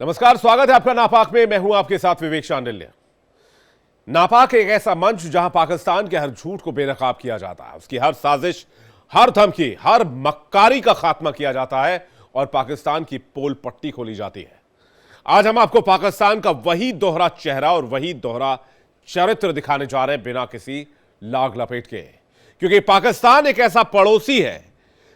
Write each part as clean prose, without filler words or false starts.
नमस्कार, स्वागत है आपका नापाक में। मैं हूं आपके साथ विवेक शांडिल्य। नापाक एक ऐसा मंच जहां पाकिस्तान के हर झूठ को बेनकाब किया जाता है, उसकी हर साजिश, हर धमकी, हर मक्कारी का खात्मा किया जाता है और पाकिस्तान की पोल पट्टी खोली जाती है। आज हम आपको पाकिस्तान का वही दोहरा चेहरा और वही दोहरा चरित्र दिखाने जा रहे हैं, बिना किसी लाग लपेट के, क्योंकि पाकिस्तान एक ऐसा पड़ोसी है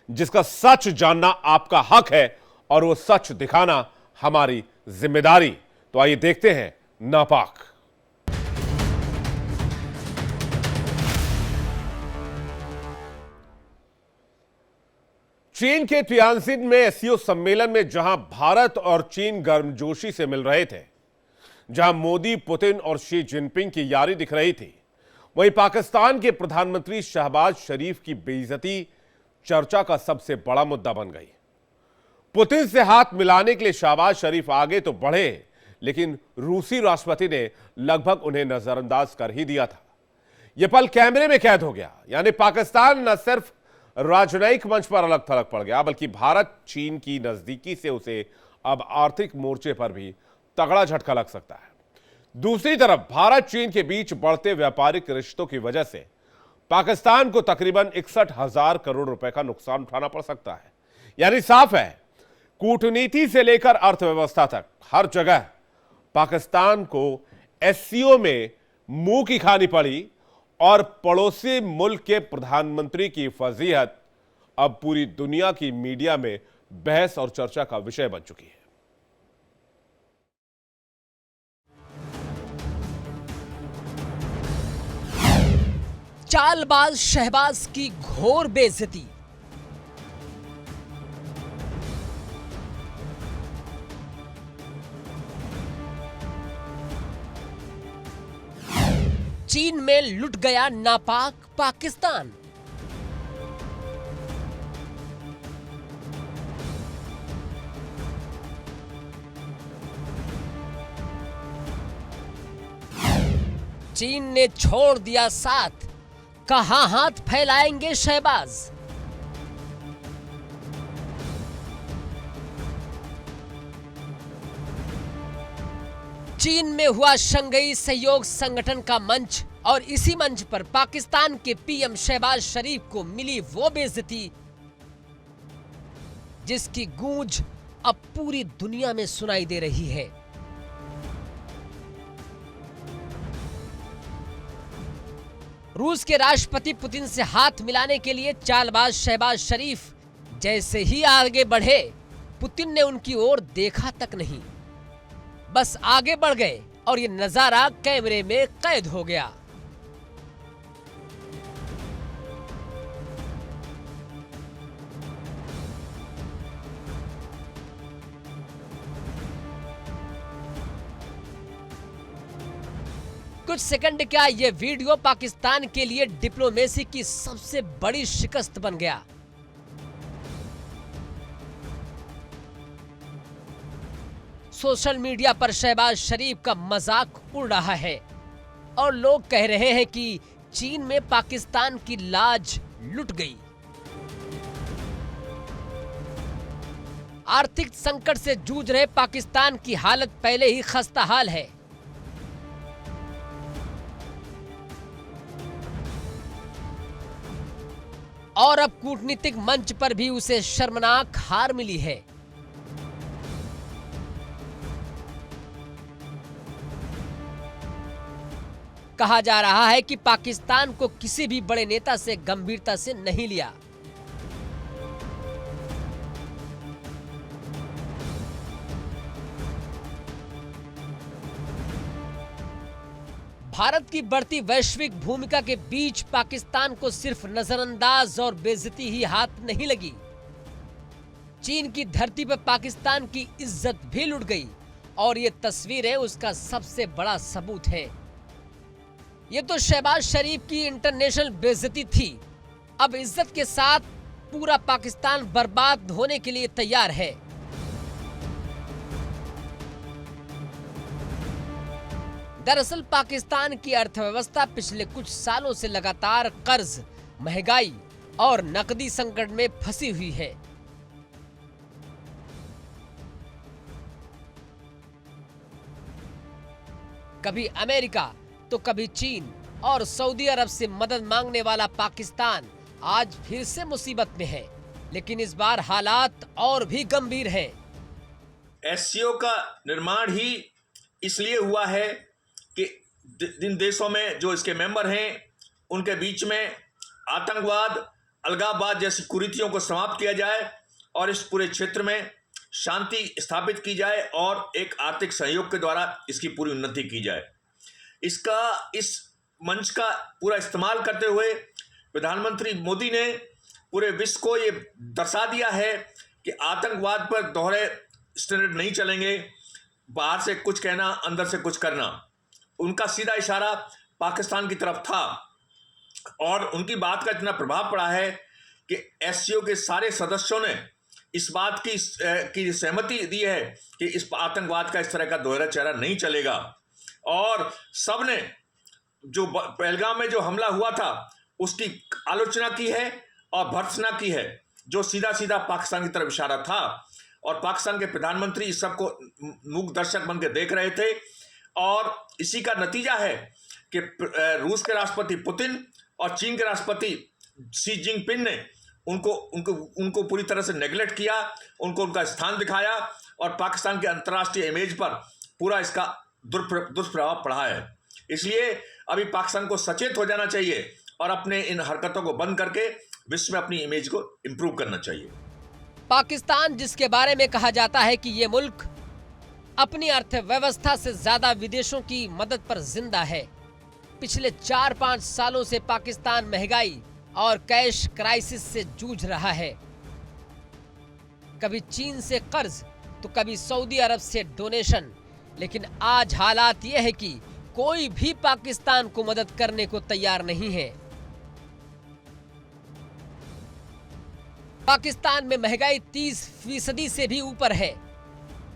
जिसका सच जानना आपका हक है और वो सच दिखाना हमारी जिम्मेदारी। तो आइए देखते हैं नापाक। चीन के तियानजिन में एससीओ सम्मेलन में जहां भारत और चीन गर्मजोशी से मिल रहे थे, जहां मोदी, पुतिन और शी जिनपिंग की यारी दिख रही थी, वहीं पाकिस्तान के प्रधानमंत्री शहबाज शरीफ की बेइज्जती चर्चा का सबसे बड़ा मुद्दा बन गई। पुतिन से हाथ मिलाने के लिए शहबाज शरीफ आगे तो बढ़े, लेकिन रूसी राष्ट्रपति ने लगभग उन्हें नजरअंदाज कर ही दिया था। यह पल कैमरे में कैद हो गया। यानी पाकिस्तान न सिर्फ राजनयिक मंच पर अलग थलग पड़ गया, बल्कि भारत चीन की नजदीकी से उसे अब आर्थिक मोर्चे पर भी तगड़ा झटका लग सकता है। दूसरी तरफ भारत चीन के बीच बढ़ते व्यापारिक रिश्तों की वजह से पाकिस्तान को तकरीबन 61,000 करोड़ रुपए का नुकसान उठाना पड़ सकता है। यानी साफ है, कूटनीति से लेकर अर्थव्यवस्था तक हर जगह पाकिस्तान को एससीओ में मुंह की खानी पड़ी और पड़ोसी मुल्क के प्रधानमंत्री की फजीहत अब पूरी दुनिया की मीडिया में बहस और चर्चा का विषय बन चुकी है। चालबाज शहबाज की घोर बेइज्जती। चीन में लुट गया नापाक पाकिस्तान। चीन ने छोड़ दिया साथ, कहां हाथ फैलाएंगे शहबाज। चीन में हुआ शंघाई सहयोग संगठन का मंच और इसी मंच पर पाकिस्तान के पीएम शहबाज शरीफ को मिली वो बेइज्जती जिसकी गूंज अब पूरी दुनिया में सुनाई दे रही है। रूस के राष्ट्रपति पुतिन से हाथ मिलाने के लिए चालबाज शहबाज शरीफ जैसे ही आगे बढ़े, पुतिन ने उनकी ओर देखा तक नहीं, बस आगे बढ़ गए और ये नजारा कैमरे में कैद हो गया। कुछ सेकंड क्या, ये वीडियो पाकिस्तान के लिए डिप्लोमेसी की सबसे बड़ी शिकस्त बन गया। सोशल मीडिया पर शहबाज शरीफ का मजाक उड़ रहा है और लोग कह रहे हैं कि चीन में पाकिस्तान की लाज लुट गई। आर्थिक संकट से जूझ रहे पाकिस्तान की हालत पहले ही खस्ताहाल है। और अब कूटनीतिक मंच पर भी उसे शर्मनाक हार मिली है। कहा जा रहा है कि पाकिस्तान को किसी भी बड़े नेता से गंभीरता से नहीं लिया। भारत की बढ़ती वैश्विक भूमिका के बीच पाकिस्तान को सिर्फ नजरअंदाज और बेइज्जती ही हाथ नहीं लगी, चीन की धरती पर पाकिस्तान की इज्जत भी लुट गई और ये तस्वीरें उसका सबसे बड़ा सबूत है। ये तो शहबाज शरीफ की इंटरनेशनल बेइज्जती थी, अब इज्जत के साथ पूरा पाकिस्तान बर्बाद होने के लिए तैयार है। दरअसल पाकिस्तान की अर्थव्यवस्था पिछले कुछ सालों से लगातार कर्ज, महंगाई और नकदी संकट में फंसी हुई है। कभी अमेरिका तो कभी चीन और सऊदी अरब से मदद मांगने वाला पाकिस्तान आज फिर से मुसीबत में है, लेकिन इस बार हालात और भी गंभीर हैं। एससीओ का निर्माण ही इसलिए हुआ है कि जिन देशों में जो इसके मेंबर हैं उनके बीच में आतंकवाद, अलगाववाद जैसी कुरीतियों को समाप्त किया जाए और इस पूरे क्षेत्र में शांति स्थापित की जाए और एक आर्थिक सहयोग के द्वारा इसकी पूरी उन्नति की जाए। इस मंच का पूरा इस्तेमाल करते हुए प्रधानमंत्री मोदी ने पूरे विश्व को ये दर्शा दिया है कि आतंकवाद पर दोहरे स्टैंडर्ड नहीं चलेंगे, बाहर से कुछ कहना, अंदर से कुछ करना। उनका सीधा इशारा पाकिस्तान की तरफ था और उनकी बात का इतना प्रभाव पड़ा है कि एससीओ के सारे सदस्यों ने इस बात की सहमति दी है कि इस आतंकवाद का इस तरह का दोहरा चेहरा नहीं चलेगा। और सब ने जो पहलगाम में जो हमला हुआ था उसकी आलोचना की है और भर्त्सना की है, जो सीधा सीधा पाकिस्तान की तरफ इशारा था। और पाकिस्तान के प्रधानमंत्री इस सबको मूक दर्शक बन के देख रहे थे और इसी का नतीजा है कि रूस के राष्ट्रपति पुतिन और चीन के राष्ट्रपति शी जिनपिंग ने उनको पूरी तरह से नेगलेक्ट किया, उनका स्थान दिखाया और पाकिस्तान के अंतर्राष्ट्रीय इमेज पर पूरा इसका दुष्प्रभाव पड़ा है। इसलिए अभी पाकिस्तान को सचेत हो जाना चाहिए और अपने इन हरकतों को बंद करके विश्व में अपनी इमेज को इंप्रूव करना चाहिए। पाकिस्तान, जिसके बारे में कहा जाता है कि ये मुल्क अपनी अर्थव्यवस्था से ज्यादा विदेशों की मदद पर जिंदा है, पिछले 4-5 सालों से पाकिस्तान महंगाई और कैश क्राइसिस से जूझ रहा है। कभी चीन से कर्ज तो कभी सऊदी अरब से डोनेशन, लेकिन आज हालात यह है कि कोई भी पाकिस्तान को मदद करने को तैयार नहीं है। पाकिस्तान में महंगाई 30% से भी ऊपर है।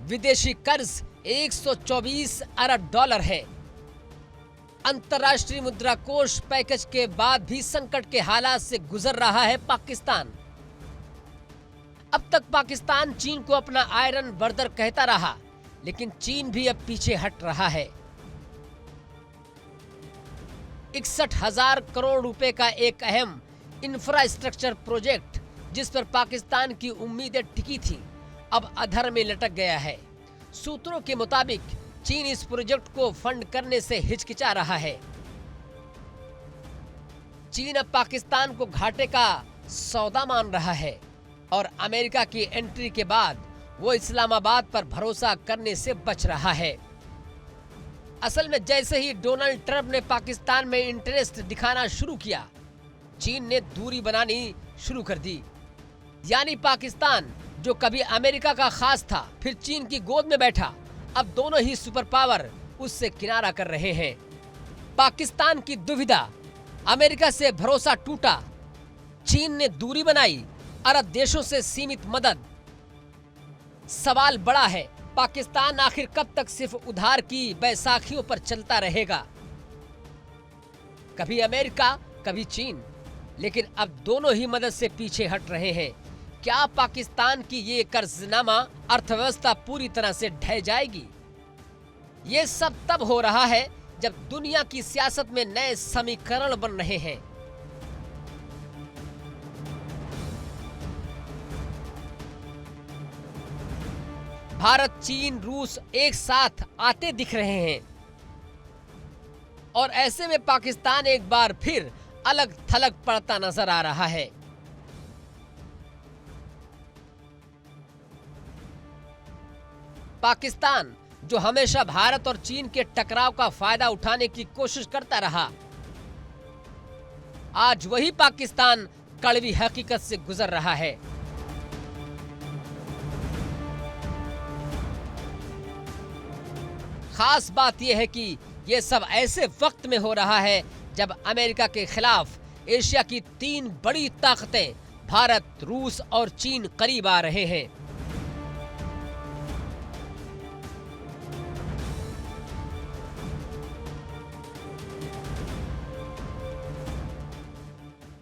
विदेशी कर्ज 124 अरब डॉलर है। अंतर्राष्ट्रीय मुद्रा कोष पैकेज के बाद भी संकट के हालात से गुजर रहा है पाकिस्तान। अब तक पाकिस्तान चीन को अपना आयरन ब्रदर कहता रहा, लेकिन चीन भी अब पीछे हट रहा है। 61,000 करोड़ रुपए का एक अहम इंफ्रास्ट्रक्चर प्रोजेक्ट, जिस पर पाकिस्तान की उम्मीदें टिकी थी, अब अधर में लटक गया है। सूत्रों के मुताबिक चीन इस प्रोजेक्ट को फंड करने से हिचकिचा रहा है। चीन अब पाकिस्तान को घाटे का सौदा मान रहा है और अमेरिका की एंट्री के बाद वो इस्लामाबाद पर भरोसा करने से बच रहा है। असल में जैसे ही डोनाल्ड ट्रंप ने पाकिस्तान में इंटरेस्ट दिखाना शुरू किया, चीन ने दूरी बनानी शुरू कर दी। यानी पाकिस्तान, जो कभी अमेरिका का खास था, फिर चीन की गोद में बैठा, अब दोनों ही सुपर पावर उससे किनारा कर रहे हैं। पाकिस्तान की दुविधा, अमेरिका से भरोसा टूटा, चीन ने दूरी बनाई, अरब देशों से सीमित मदद। सवाल बड़ा है, पाकिस्तान आखिर कब तक सिर्फ उधार की बैसाखियों पर चलता रहेगा? कभी अमेरिका, कभी चीन, लेकिन अब दोनों ही मदद से पीछे हट रहे हैं। क्या पाकिस्तान की ये कर्जनामा अर्थव्यवस्था पूरी तरह से ढह जाएगी? ये सब तब हो रहा है जब दुनिया की सियासत में नए समीकरण बन रहे हैं। भारत, चीन, रूस एक साथ आते दिख रहे हैं और ऐसे में पाकिस्तान एक बार फिर अलग थलग पड़ता नजर आ रहा है। पाकिस्तान, जो हमेशा भारत और चीन के टकराव का फायदा उठाने की कोशिश करता रहा, आज वही पाकिस्तान कड़वी हकीकत से गुजर रहा है। खास बात यह है कि यह सब ऐसे वक्त में हो रहा है जब अमेरिका के खिलाफ एशिया की 3 बड़ी ताकतें भारत, रूस और चीन करीब आ रहे हैं।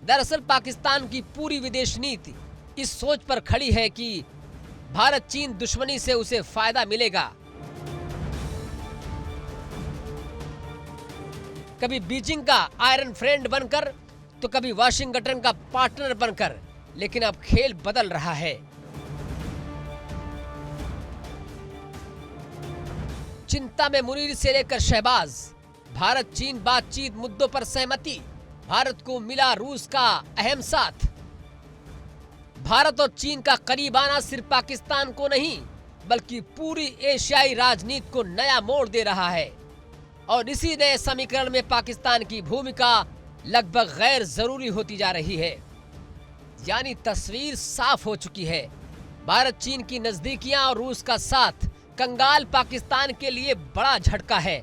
दरअसल पाकिस्तान की पूरी विदेश नीति इस सोच पर खड़ी है कि भारत चीन दुश्मनी से उसे फायदा मिलेगा। कभी बीजिंग का आयरन फ्रेंड बनकर तो कभी वाशिंगटन का पार्टनर बनकर, लेकिन अब खेल बदल रहा है। चिंता में मुनीर से लेकर शहबाज, भारत चीन बातचीत मुद्दों पर सहमति, भारत को मिला रूस का अहम साथ। भारत और चीन का करीब आना सिर्फ पाकिस्तान को नहीं बल्कि पूरी एशियाई राजनीति को नया मोड़ दे रहा है और इसी नए समीकरण में पाकिस्तान की भूमिका लगभग गैर जरूरी होती जा रही है। यानी तस्वीर साफ हो चुकी है। भारत चीन की नजदीकियां और रूस का साथ कंगाल पाकिस्तान के लिए बड़ा झटका है।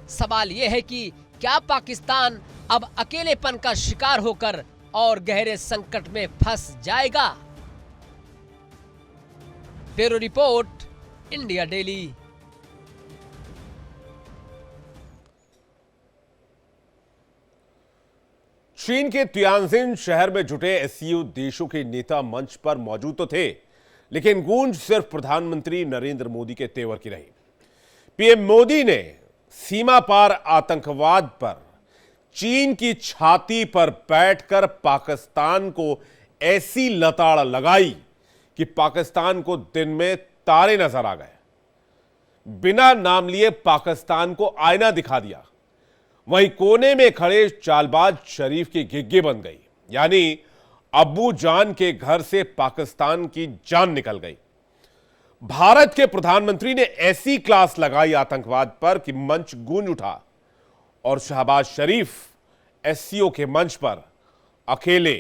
सवाल यह है कि क्या पाकिस्तान अब अकेलेपन का शिकार होकर और गहरे संकट में फंस जाएगा? Bureau report, India daily. चीन के तियानजिन शहर में जुटे एससीओ देशों के नेता मंच पर मौजूद तो थे, लेकिन गूंज सिर्फ प्रधानमंत्री नरेंद्र मोदी के तेवर की रही। पीएम मोदी ने सीमा पार आतंकवाद पर चीन की छाती पर बैठकर पाकिस्तान को ऐसी लताड़ लगाई कि पाकिस्तान को दिन में तारे नजर आ गए। बिना नाम लिए पाकिस्तान को आईना दिखा दिया। वहीं कोने में खड़े चालबाज शरीफ की गिग्गी बन गई, यानी अब्बू जान के घर से पाकिस्तान की जान निकल गई। भारत के प्रधानमंत्री ने ऐसी क्लास लगाई आतंकवाद पर कि मंच गूंज उठा और शहबाज शरीफ एससीओ के मंच पर अकेले,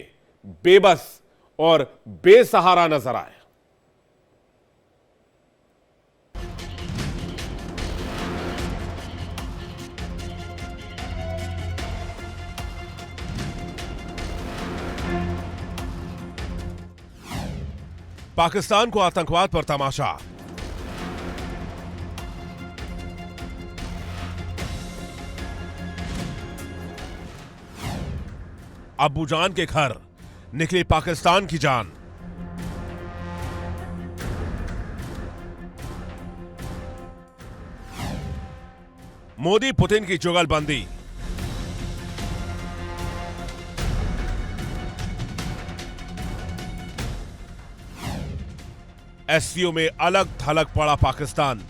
बेबस और बेसहारा नजर आए। पाकिस्तान को आतंकवाद पर तमाशा। अब्बू जान के घर निकली पाकिस्तान की जान। मोदी पुतिन की जुगलबंदी। एससीओ में अलग थलग पड़ा पाकिस्तान।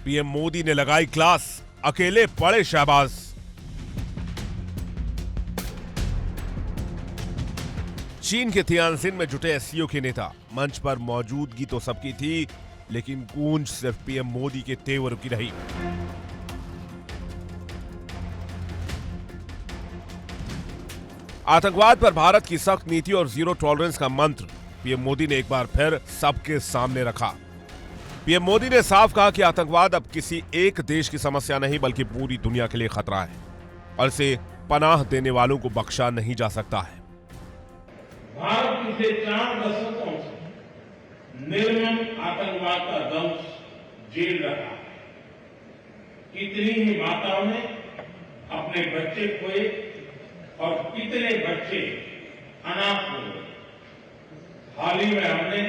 पीएम मोदी ने लगाई क्लास, अकेले पड़े शहबाज। चीन के तियानजिन में जुटे एससीओ के नेता मंच पर मौजूदगी तो सबकी थी, लेकिन गूंज सिर्फ पीएम मोदी के तेवर की रही। आतंकवाद पर भारत की सख्त नीति और जीरो टॉलरेंस का मंत्र पीएम मोदी ने एक बार फिर सबके सामने रखा। पीएम मोदी ने साफ कहा कि आतंकवाद अब किसी एक देश की समस्या नहीं बल्कि पूरी दुनिया के लिए खतरा है और इसे पनाह देने वालों को बख्शा नहीं जा सकता है। भारत पिछले 4 दशकों से निर्मम आतंकवाद का दंश झेल रहा है। कितनी ही माताओं ने अपने बच्चे खोए और कितने बच्चे अनाथ हो गए। हाल ही में हमने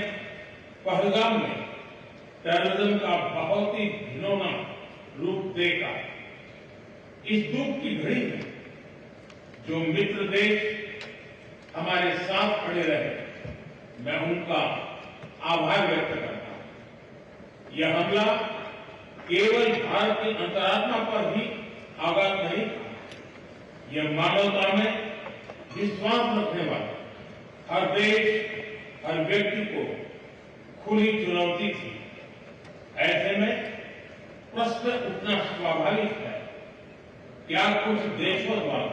पहलगाम में टेररिज्म का बहुत ही घिनौना रूप देखा। इस दुख की घड़ी में जो मित्र देश हमारे साथ खड़े रहे, मैं उनका आभार व्यक्त करता हूं। यह हमला केवल भारत की अंतरात्मा पर ही आघात नहीं था, यह मानवता में विश्वास रखने वाले हर देश, हर व्यक्ति को खुली चुनौती थी। ऐसे में प्रश्न उठना स्वाभाविक है, क्या कुछ देशों द्वारा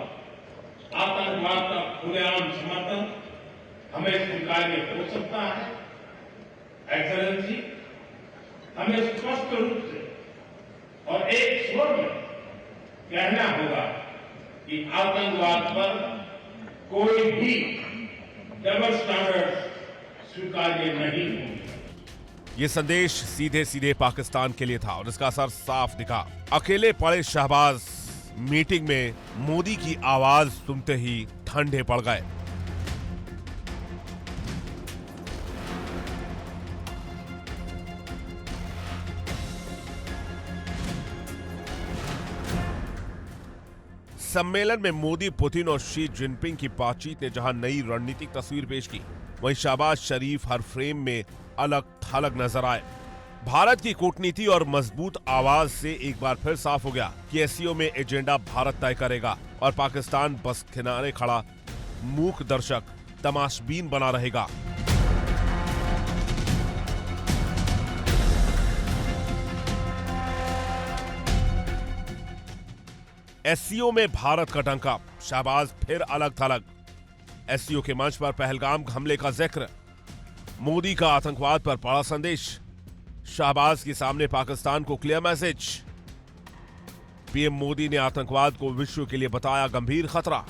आतंकवाद का खुलेआम समर्थन हमें स्वीकार्य हो सकता है? एक्सेलेंसी, हमें स्पष्ट रूप से और एक स्वर में कहना होगा कि आतंकवाद पर कोई भी डबल स्टैंडर्ड स्वीकार्य नहीं होंगे। ये संदेश सीधे सीधे पाकिस्तान के लिए था और इसका असर साफ दिखा। अकेले पड़े शहबाज मीटिंग में मोदी की आवाज सुनते ही ठंडे पड़ गए। सम्मेलन में मोदी, पुतिन और शी जिनपिंग की बातचीत ने जहां नई रणनीतिक तस्वीर पेश की, वहीं शहबाज शरीफ हर फ्रेम में अलग थलग नजर आए। भारत की कूटनीति और मजबूत आवाज से एक बार फिर साफ हो गया कि एससीओ में एजेंडा भारत तय करेगा और पाकिस्तान बस किनारे खड़ा मूक दर्शक, तमाशबीन बना रहेगा। एससीओ में भारत का डंका, शहबाज फिर अलग थलग। एससीओ के मंच पर पहलगाम हमले का जिक्र, मोदी का आतंकवाद पर बड़ा संदेश, शहबाज के सामने पाकिस्तान को क्लियर मैसेज। पीएम मोदी ने आतंकवाद को विश्व के लिए बताया गंभीर खतरा।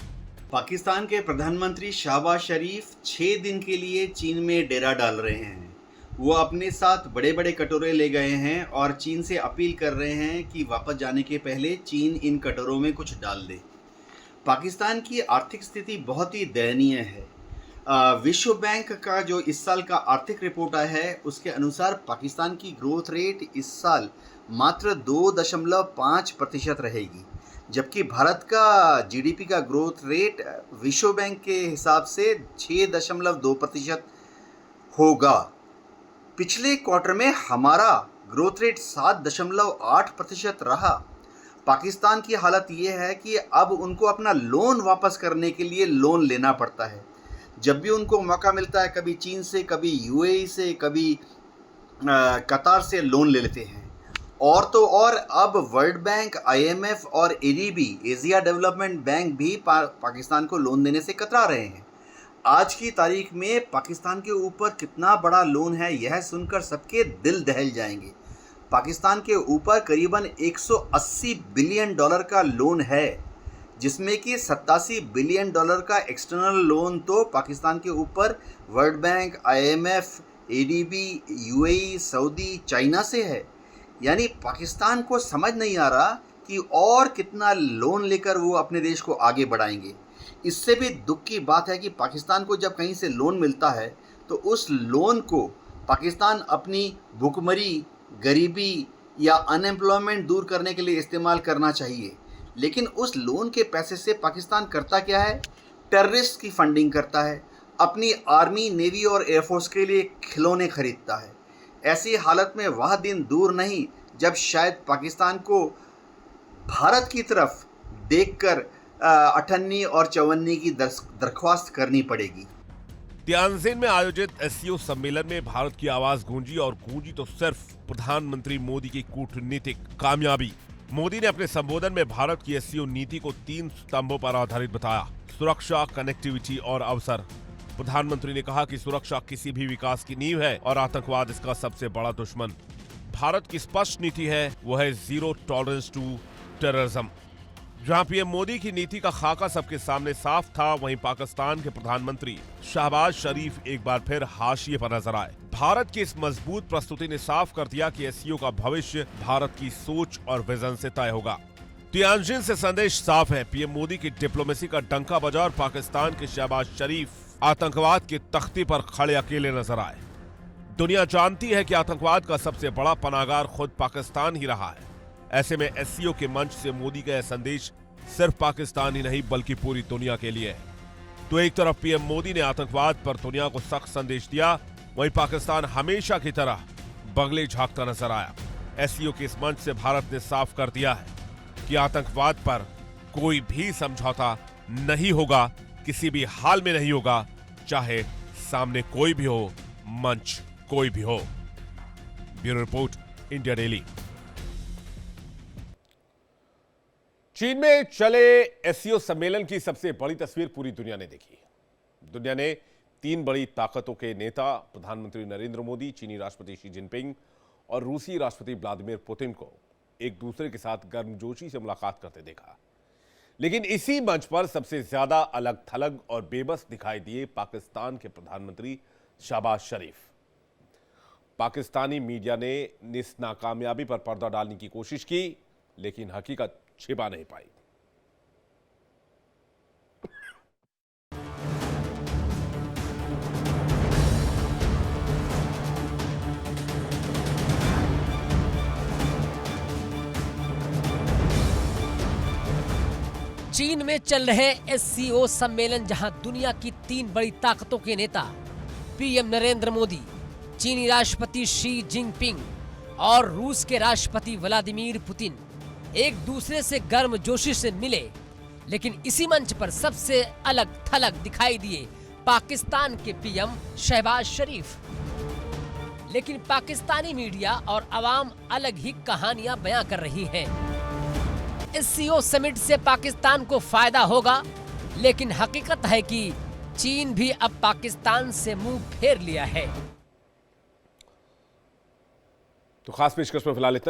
पाकिस्तान के प्रधानमंत्री शहबाज शरीफ 6 दिन के लिए चीन में डेरा डाल रहे हैं। वो अपने साथ बड़े बड़े कटोरे ले गए हैं और चीन से अपील कर रहे हैं कि वापस जाने के पहले चीन इन कटोरों में कुछ डाल दे। पाकिस्तान की आर्थिक स्थिति बहुत ही दयनीय है। विश्व बैंक का जो इस साल का आर्थिक रिपोर्ट आया है उसके अनुसार पाकिस्तान की ग्रोथ रेट इस साल मात्र 2.5% रहेगी, जबकि भारत का जीडीपी का ग्रोथ रेट विश्व बैंक के हिसाब से 6.2% होगा। पिछले क्वार्टर में हमारा ग्रोथ रेट 7.8% रहा। पाकिस्तान की हालत ये है कि अब उनको अपना लोन वापस करने के लिए लोन लेना पड़ता है। जब भी उनको मौका मिलता है, कभी चीन से, कभी यूएई से, कभी कतार से लोन ले लेते हैं। और तो और अब वर्ल्ड बैंक, आईएमएफ और एडीबी, एशिया डेवलपमेंट बैंक भी पाकिस्तान को लोन देने से कतरा रहे हैं। आज की तारीख में पाकिस्तान के ऊपर कितना बड़ा लोन है, यह सुनकर सबके दिल दहल जाएंगे। पाकिस्तान के ऊपर करीबन $180 बिलियन का लोन है, जिसमें कि $87 बिलियन का एक्सटर्नल लोन तो पाकिस्तान के ऊपर world bank, IMF, ADB, UAE, Saudi, China से है। यानी पाकिस्तान को समझ नहीं आ रहा कि और कितना लोन लेकर वो अपने देश को आगे बढ़ाएंगे। इससे भी दुख की बात है कि पाकिस्तान को जब कहीं से लोन मिलता है तो उस लोन को पाकिस्तान अपनी भुखमरी, गरीबी या अनएम्प्लॉयमेंट दूर करने के लिए इस्तेमाल करना चाहिए। लेकिन उस लोन के पैसे से पाकिस्तान करता क्या है? टेररिस्ट की फंडिंग करता है, अपनी आर्मी, नेवी और एयरफोर्स के लिए खिलौने खरीदता है। ऐसी हालत में वह दिन दूर नहीं जब शायद पाकिस्तान को भारत की तरफ देखकर अठन्नी और चौवन्नी की दरख्वास्त करनी पड़ेगी। तियानजिन में आयोजित एससीओ सम्मेलन में भारत की आवाज गूंजी, और गूंजी तो सिर्फ प्रधानमंत्री मोदी की कूटनीतिक कामयाबी। मोदी ने अपने संबोधन में भारत की एससीओ नीति को 3 स्तंभों पर आधारित बताया: सुरक्षा, कनेक्टिविटी और अवसर। प्रधानमंत्री ने कहा कि सुरक्षा किसी भी विकास की नींव है और आतंकवाद इसका सबसे बड़ा दुश्मन। भारत की स्पष्ट नीति है, वो है जीरो टॉलरेंस टू टेररिज्म। जहां पीएम मोदी की नीति का खाका सबके सामने साफ था, वहीं पाकिस्तान के प्रधानमंत्री शहबाज शरीफ एक बार फिर हाशिए पर नजर आए। भारत की इस मजबूत प्रस्तुति ने साफ कर दिया कि एससीओ का भविष्य भारत की सोच और विजन से तय होगा। तियानजिन से संदेश साफ है, पीएम मोदी की डिप्लोमेसी का डंका बजा और पाकिस्तान के शहबाज शरीफ आतंकवाद की तख्ती पर खड़े अकेले नजर आए। दुनिया जानती है कि आतंकवाद का सबसे बड़ा पनाहगार खुद पाकिस्तान ही रहा है। ऐसे में एससीओ के मंच से मोदी का यह संदेश सिर्फ पाकिस्तान ही नहीं बल्कि पूरी दुनिया के लिए है। तो एक तरफ पीएम मोदी ने आतंकवाद पर दुनिया को सख्त संदेश दिया, वहीं पाकिस्तान हमेशा की तरह बगले झांकता नजर आया। एससीओ के इस मंच से भारत ने साफ कर दिया है कि आतंकवाद पर कोई भी समझौता नहीं होगा, किसी भी हाल में नहीं होगा, चाहे सामने कोई भी हो, मंच कोई भी हो। Bureau report, India daily. चीन में चले एससीओ सम्मेलन की सबसे बड़ी तस्वीर पूरी दुनिया ने देखी। दुनिया ने 3 बड़ी ताकतों के नेता प्रधानमंत्री नरेंद्र मोदी, चीनी राष्ट्रपति शी जिनपिंग और रूसी राष्ट्रपति व्लादिमीर पुतिन को एक दूसरे के साथ गर्मजोशी से मुलाकात करते देखा। लेकिन इसी मंच पर सबसे ज्यादा अलग थलग और बेबस दिखाई दिए पाकिस्तान के प्रधानमंत्री शहबाज शरीफ। पाकिस्तानी मीडिया ने इस नाकामयाबी पर पर्दा डालने की कोशिश की, लेकिन हकीकत छिपा नहीं पाई। चीन में चल रहे SCO सम्मेलन, जहां दुनिया की 3 बड़ी ताकतों के नेता पीएम नरेंद्र मोदी, चीनी राष्ट्रपति शी जिनपिंग और रूस के राष्ट्रपति व्लादिमीर पुतिन एक दूसरे से गर्मजोशी से मिले, लेकिन इसी मंच पर सबसे अलग थलग दिखाई दिए पाकिस्तान के पीएम शहबाज शरीफ। लेकिन पाकिस्तानी मीडिया और आवाम अलग ही कहानियां बयां कर रही हैं। SCO समिट से पाकिस्तान को फायदा होगा, लेकिन हकीकत है कि चीन भी अब पाकिस्तान से मुंह फेर लिया है। तो खास पेशकश में फिलहाल इतना ही।